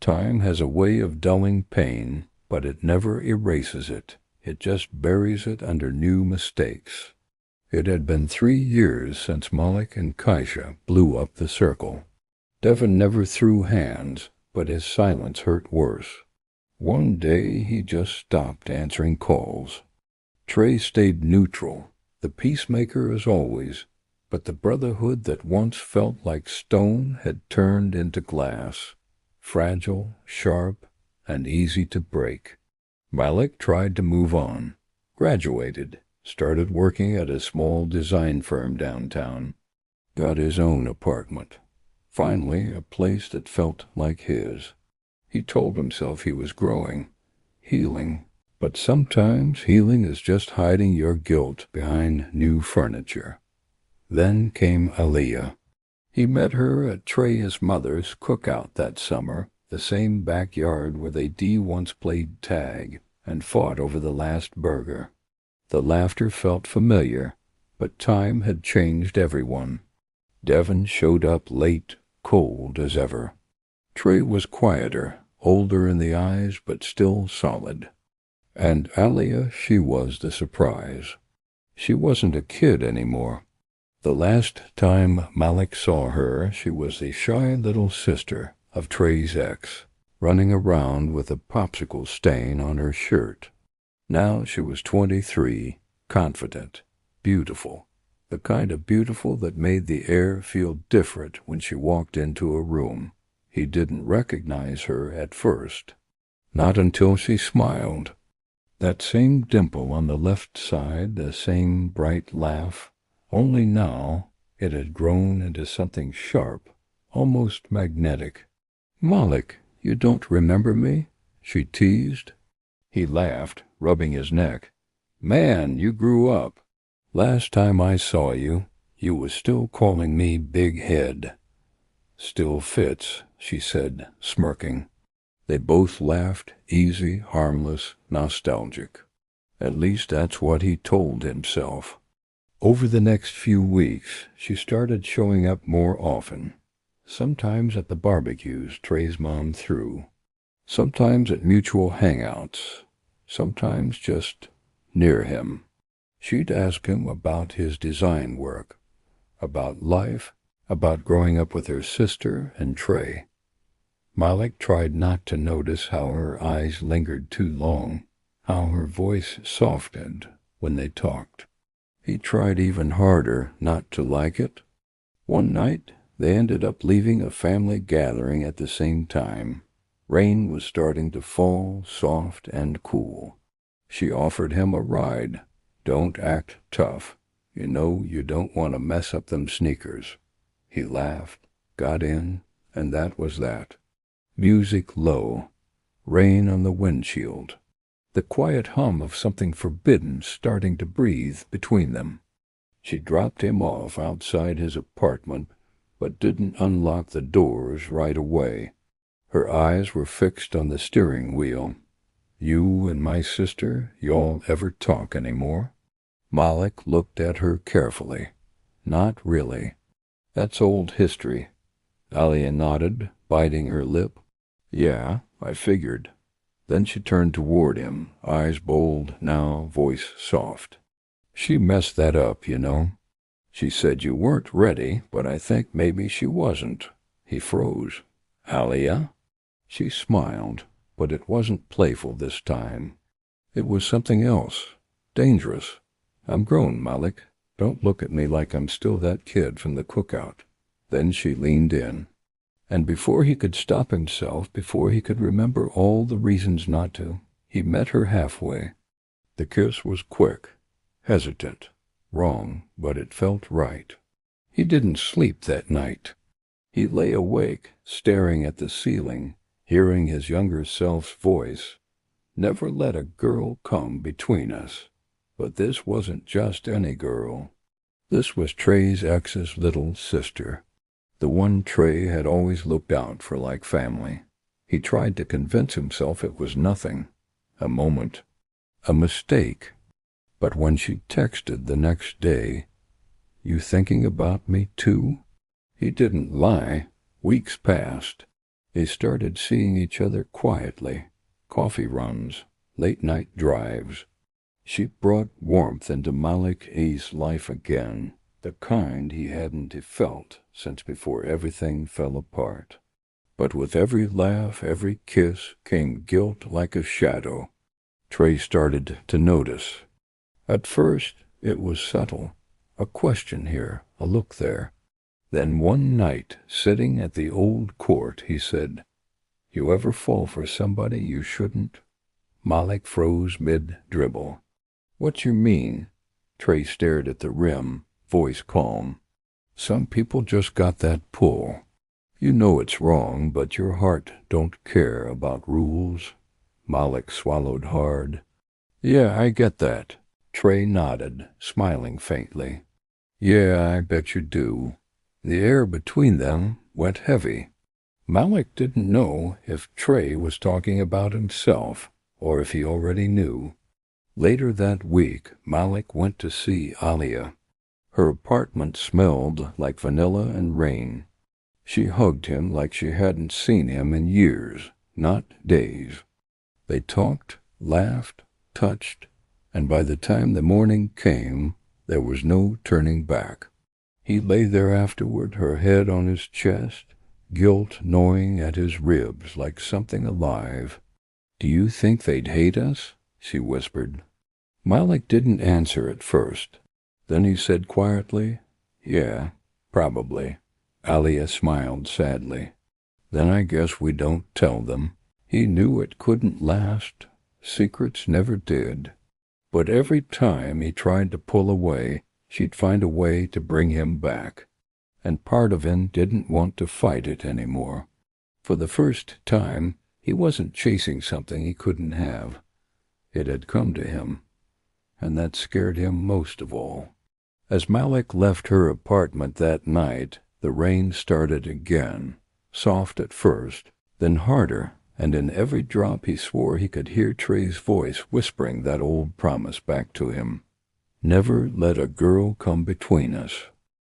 Time has a way of dulling pain, but it never erases it. It just buries it under new mistakes. It had been 3 years since Malik and Kaisha blew up the circle. Devin never threw hands, but his silence hurt worse. One day he just stopped answering calls. Trey stayed neutral, the peacemaker as always, but the brotherhood that once felt like stone had turned into glass, fragile, sharp, and easy to break. Malik tried to move on, graduated, started working at a small design firm downtown, got his own apartment. Finally, a place that felt like his. He told himself he was growing, healing, but sometimes healing is just hiding your guilt behind new furniture. Then came Aliyah. He met her at Trey's mother's cookout that summer, the same backyard where they once played tag and fought over the last burger. The laughter felt familiar, but time had changed everyone. Devin showed up late, cold as ever. Trey was quieter, older in the eyes, but still solid. And Aliyah, she was the surprise. She wasn't a kid anymore. The last time Malik saw her, she was the shy little sister of Trey's ex, running around with a popsicle stain on her shirt. Now she was 23, confident, beautiful, the kind of beautiful that made the air feel different when she walked into a room. He didn't recognize her at first, not until she smiled. That same dimple on the left side, the same bright laugh, only now it had grown into something sharp, almost magnetic. "Malik, you don't remember me?" she teased. He laughed, rubbing his neck. "Man, you grew up. Last time I saw you, you was still calling me Big Head." "Still fits," she said, smirking. They both laughed, easy, harmless, nostalgic. At least that's what he told himself. Over the next few weeks, she started showing up more often. Sometimes at the barbecues Trey's mom threw. Sometimes at mutual hangouts. Sometimes just near him. She'd ask him about his design work, about life, about growing up with her sister and Trey. Malik tried not to notice how her eyes lingered too long, how her voice softened when they talked. He tried even harder not to like it. One night, they ended up leaving a family gathering at the same time. Rain was starting to fall, soft and cool. She offered him a ride. "Don't act tough. You know you don't want to mess up them sneakers." He laughed, got in, and that was that. Music low, rain on the windshield, the quiet hum of something forbidden starting to breathe between them. She dropped him off outside his apartment, but didn't unlock the doors right away. Her eyes were fixed on the steering wheel. "You and my sister, y'all ever talk anymore?" Malik looked at her carefully. "Not really. That's old history." Aliyah nodded, biting her lip. "Yeah, I figured." Then she turned toward him, eyes bold now, voice soft. "She messed that up, you know. She said you weren't ready, but I think maybe she wasn't." He froze. "Aliyah?" She smiled, but it wasn't playful this time. It was something else, dangerous. "I'm grown, Malik. Don't look at me like I'm still that kid from the cookout." Then she leaned in. And before he could stop himself, before he could remember all the reasons not to, he met her halfway. The kiss was quick, hesitant, wrong, but it felt right. He didn't sleep that night. He lay awake, staring at the ceiling, hearing his younger self's voice. "Never let a girl come between us." But this wasn't just any girl. This was Trey's ex's little sister. The one Trey had always looked out for like family. He tried to convince himself it was nothing, a moment, a mistake. But when she texted the next day, "You thinking about me too?" He didn't lie. Weeks passed. They started seeing each other quietly. Coffee runs, late-night drives. She brought warmth into Malik E's life again, the kind he hadn't felt since before everything fell apart. But with every laugh, every kiss, came guilt like a shadow. Trey started to notice. At first, it was subtle. A question here, a look there. Then one night, sitting at the old court, he said, "You ever fall for somebody you shouldn't?" Malik froze mid-dribble. "What you mean?" Trey stared at the rim, voice calm. "Some people just got that pull. You know it's wrong, but your heart don't care about rules." Malik swallowed hard. "Yeah, I get that." Trey nodded, smiling faintly. "Yeah, I bet you do." The air between them went heavy. Malik didn't know if Trey was talking about himself or if he already knew. Later that week, Malik went to see Alia. Her apartment smelled like vanilla and rain. She hugged him like she hadn't seen him in years, not days. They talked, laughed, touched, and by the time the morning came, there was no turning back. He lay there afterward, her head on his chest, guilt gnawing at his ribs like something alive. "Do you think they'd hate us?" she whispered. Malik didn't answer at first. Then he said quietly, "Yeah, probably." Alia smiled sadly. "Then I guess we don't tell them." He knew it couldn't last. Secrets never did. But every time he tried to pull away, she'd find a way to bring him back. And part of him didn't want to fight it anymore. For the first time, he wasn't chasing something he couldn't have. It had come to him. And that scared him most of all. As Malik left her apartment that night, the rain started again, soft at first, then harder, and in every drop he swore he could hear Trey's voice whispering that old promise back to him. "Never let a girl come between us."